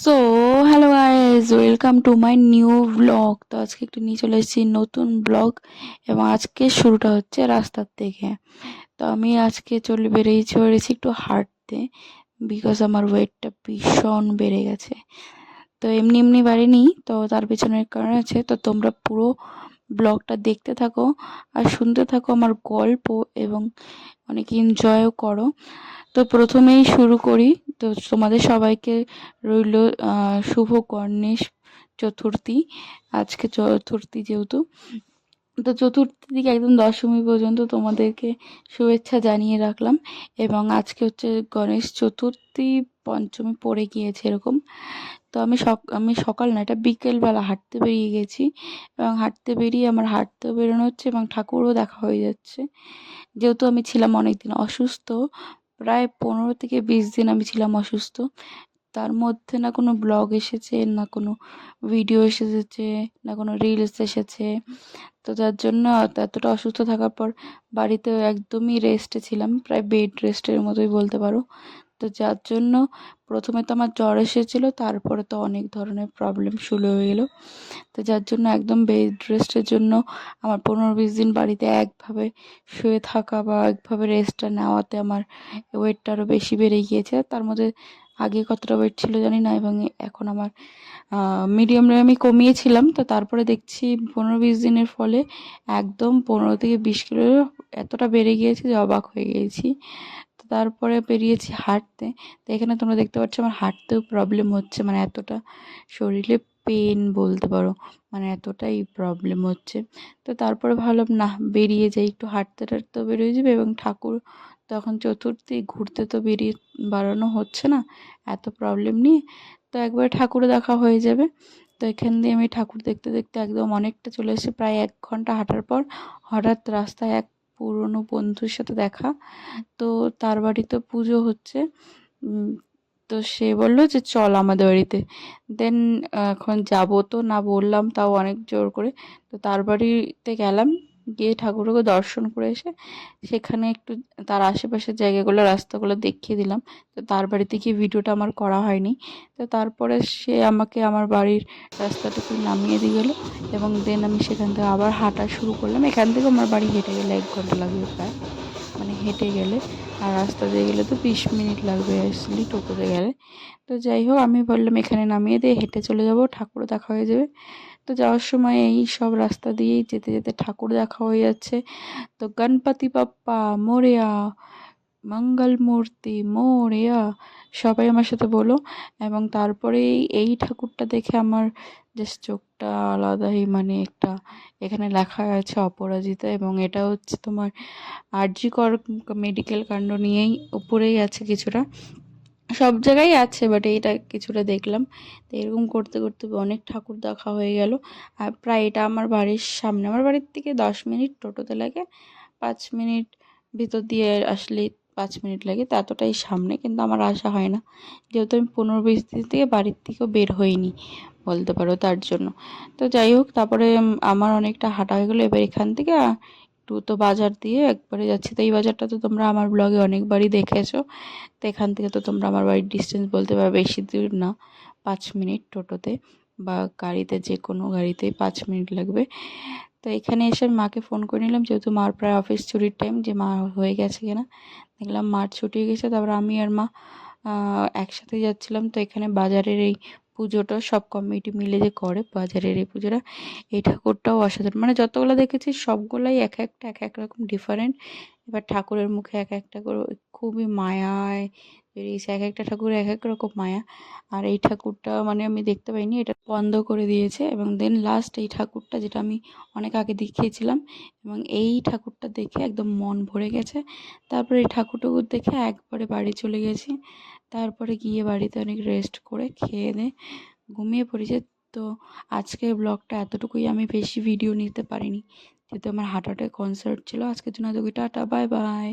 So hello guys, welcome to my new blog. তো আজকে একটু নিয়ে চলে এসেছি নতুন ব্লগ এবং আজকে শুরুটা হচ্ছে রাস্তার থেকে। তো আমি আজকে বেরিয়েছি একটু হাঁটতে, বিকজ আমার ওয়েটটা ভীষণ বেড়ে গেছে। তো এমনি এমনি বাড়েনি, তো তার পেছনের কারণ আছে। তো তোমরা পুরো ব্লগটা দেখতে থাকো আর শুনতে থাকো আমার গল্প, এবং অনেক এনজয়ও করো। তো প্রথমেই শুরু করি। তো তোমাদের সবাইকে রইল শুভ গণেশ চতুর্থী। আজকে চতুর্থী যেহেতু, তো চতুর্থী থেকে একদম দশমী পর্যন্ত তোমাদেরকে শুভেচ্ছা জানিয়ে রাখলাম। এবং আজকে হচ্ছে গণেশ চতুর্থী, পঞ্চমী পড়ে গিয়েছে এরকম। তো আমি সকাল না, এটা বিকেলবেলা হাঁটতে বেরিয়ে গেছি, এবং হাঁটতে বেরিয়ে আমার হাঁটতেও বেরোনো হচ্ছে এবং ঠাকুরও দেখা হয়ে যাচ্ছে। যেহেতু আমি ছিলাম অনেকদিন অসুস্থ, প্রায় 15 থেকে 20 দিন আমি ছিলাম অসুস্থ। তার মধ্যে না কোনো ব্লগ এসেছে, না কোনো ভিডিও এসেছে, না কোনো রিলস এসেছে। তো যার জন্য এতটা অসুস্থ থাকার পর বাড়িতে একদমই রেস্টে ছিলাম, প্রায় বেড রেস্টের মতোই বলতে পারো। তো যার জন্য প্রথমে তো আমার জ্বর এসেছিলো, তারপরে তো অনেক ধরনের প্রবলেম শুরু হয়ে গেলো। তো যার জন্য একদম বেড রেস্টের জন্য আমার 15-20 দিন বাড়িতে একভাবে শুয়ে থাকা বা একভাবে রেস্টটা নেওয়াতে আমার ওয়েটটা আরও বেশি বেড়ে গিয়েছে। তার মধ্যে আগে কতটা ওয়েট ছিল জানি না, এবং এখন আমার মিডিয়ামে আমি কমিয়েছিলাম। তো তারপরে দেখছি 15-20 দিনের ফলে একদম 15 থেকে 20 কিলো এতটা বেড়ে গিয়েছে যে অবাক হয়ে গিয়েছি। তো তারপরে বেরিয়েছি হাঁটতে। তো এখানে তোমরা দেখতে পাচ্ছ আমার হাঁটতেও প্রবলেম হচ্ছে, মানে এতটা শরীরে পেন বলতে পারো, মানে এতটাই প্রবলেম হচ্ছে। তো তারপরে ভাবলাম না, বেরিয়ে যাই, একটু হাঁটতে টাটতেও বেরিয়ে যাবে, এবং ঠাকুর তখন চতুর্থী, ঘুরতে তো বাড়ানো হচ্ছে না এত প্রবলেম নিয়ে। তো একবার ঠাকুরও দেখা হয়ে যাবে। তো এখান দিয়ে আমি ঠাকুর দেখতে দেখতে একদম অনেকটা চলে এসেছি, প্রায় 1 ঘন্টা হাঁটার পর হঠাৎ রাস্তায় এক পুরনো বন্ধুর সাথে দেখা। তো তার বাড়িতে পুজো হচ্ছে। উম, তো সে বলল যে চল আমাদের বাড়িতে। দেন এখন যাব তো না, বললাম তাও অনেক জোর করে। তো তার বাড়িতে গেলাম, গিয়ে ঠাকুরকে দর্শন করে এসে সেখানে একটু তার আশেপাশের জায়গাগুলো, রাস্তাগুলো দেখিয়ে দিলাম। তো তার বাড়িতে গিয়ে ভিডিওটা আমার করা হয়নি। তো তারপরে সে আমাকে আমার বাড়ির রাস্তাটুকু নামিয়ে দিয়ে গেলো, এবং দেন আমি সেখান থেকে আবার হাঁটা শুরু করলাম। এখান থেকে আমার বাড়ি হেঁটে গেলে 1 ঘন্টা লাগবে প্রায়, মানে হেঁটে গেলে। আর রাস্তা দিয়ে গেলে তো 20 মিনিট লাগবে আসলে, টোটোতে গেলে। তো যাই হোক, আমি বললাম এখানে নামিয়ে দিয়ে হেঁটে চলে যাব, ঠাকুরও দেখা হয়ে যাবে। তো যাওয়ার সময় এই সব রাস্তা দিয়েই যেতে যেতে ঠাকুর দেখা হয়ে যাচ্ছে। তো গণপতি বাপ্পা মোরেয়া, মঙ্গল মূর্তি মোরেয়া, সবাই আমার সাথে বলো। এবং তারপরে এই ঠাকুরটা দেখে আমার জাস্ট চোখটা আলাদাই, মানে একটা, এখানে লেখা আছে অপরাজিতা, এবং এটা হচ্ছে তোমার আরজি কর মেডিকেল কাণ্ড নিয়েই, উপরেই আছে কিছুটা, সব জায়গায় আছে, বাট এইটা কিছুটা দেখলাম। তো এরকম করতে করতে অনেক ঠাকুর দেখা হয়ে গেল। আর প্রায় এটা আমার বাড়ির সামনে, আমার বাড়ির থেকে 10 মিনিট টোটোতে লাগে, 5 মিনিট ভিতর দিয়ে আসলে 5 মিনিট লাগে। তো এতটাই সামনে, কিন্তু আমার আসা হয় না, যেহেতু আমি 15-20 দিন থেকে বাড়ির থেকেও বের হইনি বলতে পারো, তার জন্য। তো যাই হোক, তারপরে আমার অনেকটা হাঁটা হয়ে গেলো। এবার এখান থেকে একটু তো বাজার দিয়ে একবারে যাচ্ছি। তো এই বাজারটা তো তোমরা আমার ব্লগে অনেকবারই দেখেছো। তো এখান থেকে তো তোমরা আমার বাড়ির ডিস্টেন্স বলতে পারো, বেশি দূর না, 5 মিনিট টোটোতে বা গাড়িতে, যে কোনো গাড়িতেই 5 মিনিট লাগবে। তো এখানে এসে আমি মাকে ফোন করে নিলাম, যেহেতু মার প্রায় অফিস ছুটির টাইম, যে মা হয়ে গেছে কিনা। দেখলাম মার ছুটি হয়ে গেছে। তারপর আমি আর মা একসাথে যাচ্ছিলাম। তো এখানে বাজারের এই পুজোটা সব কমিটি মিলে যে করে বাজারের এই পুজোটা, এই ঠাকুরটাও অসাধারণ, মানে যতগুলো দেখেছি সবগুলাই এক একটা এক এক রকম ডিফারেন্ট। এবার ঠাকুরের মুখে এক একটা করে খুবই মায়ায় বেরিয়েছে, এক একটা ঠাকুরের এক এক রকম মায়া। আর এই ঠাকুরটা মানে আমি দেখতে পাইনি, এটা বন্ধ করে দিয়েছে। এবং দেন লাস্ট এই ঠাকুরটা, যেটা আমি অনেক আগে দেখিয়েছিলাম, এবং এই ঠাকুরটা দেখে একদম মন ভরে গেছে। তারপরে এই ঠাকুর দেখে একবারে বাড়ি চলে গেছি। তারপরে গিয়ে বাড়িতে অনেক রেস্ট করে খেয়ে দিয়ে ঘুমিয়ে পড়েছি। তো আজকের ব্লগটা এতটুকুই, আমি বেশি ভিডিও নিতে পারিনি, যেহেতু আমার হার্ট অ্যাটাক কনসার্ট ছিল। আজকের জন্য এতটুকুই, টাটা বাই বাই।